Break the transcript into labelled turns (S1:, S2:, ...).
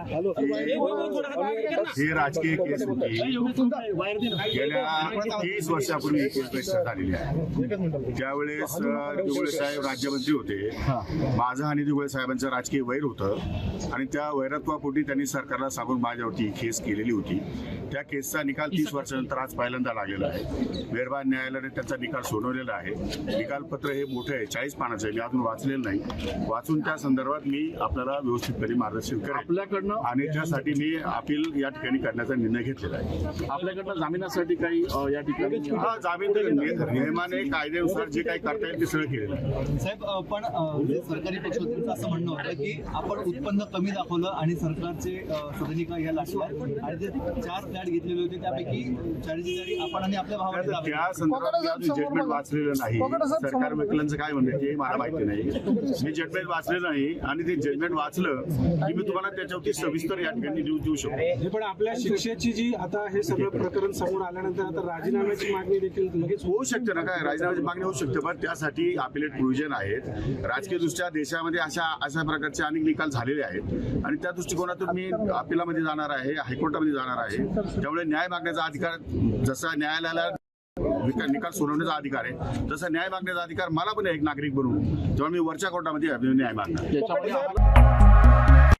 S1: ही राजकीय केस होती गेल्या 30 वर्षापूर्वी केस रजिस्टर झालेली आहे। ज्यावेळेस दिगुळे साहेब राज्यमंत्री होते, माझं आणि दिगुळे साहेबांचं राजकीय वैर होतं आणि त्या वैरत्वापोटी त्यांनी सरकारला सांगून माझ्यावरती केस केलेली होती। त्या केसचा निकाल 30 वर्षानंतर आज पहिल्यांदा लागलेला आहे। मेहरबान न्यायालयाने त्याचा निकाल सोडवलेला आहे। निकालपत्र हे मोठं आहे, 40 पानाचं आहे, मी अजून वाचलेलं नाही। वाचून त्या संदर्भात मी आपल्याला व्यवस्थितपणे मार्गदर्शन करेन आणि त्यासाठी मी अपील या ठिकाणी करण्याचा निर्णय घेतलेला आहे।
S2: आपल्याकडनं जामिनासाठी काही या ठिकाणी
S1: जामीन नियमाने कायद्यानुसार जे काही करता येईल ते सगळं केलेलं आहे।
S3: साहेब, पण सरकारी पक्षातून असं म्हणणं होतं की आपण उत्पन्न कमी दाखवलं आणि सरकारचे सदनिका या लागल्या आणि जे 4 फ्लॅट घेतलेले होते त्यापैकी 4 आपण आणि आपल्या भावाला
S1: त्या संदर्भात जजमेंट वाचलेलं नाही। सरकार वकिलांचं काय म्हणणं ते मला माहिती नाही। मी जजमेंट वाचलेलं नाही आणि ते जजमेंट वाचलं की मी तुम्हाला त्याच्यावरती सविस्तर या ठिकाणी देऊ शकतो।
S4: पण आपल्या शिक्षेची जी आता हे सगळं प्रकरण समोर आल्यानंतर आता राजीनाम्याची मागणी देखील लगेच
S1: होऊ शकते ना, काय राजीनाम्याची मागणी होऊ शकते, पण त्यासाठी अपिलेट प्रोव्हिजन आहेत। राजकीय दृष्ट्या देशामध्ये अशा प्रकारचे अनेक निकाल झालेले आहेत आणि त्या दृष्टिकोनातून मी अपिलामध्ये जाणार आहे, हायकोर्टामध्ये जाणार आहे। त्यामुळे न्याय मागण्याचा अधिकार जसा न्यायालयाला निकाल सोडवण्याचा अधिकार आहे तसा न्याय मागण्याचा अधिकार मला पण एक नागरिक बनून, तेव्हा मी वरच्या कोर्टामध्ये न्याय मागणार।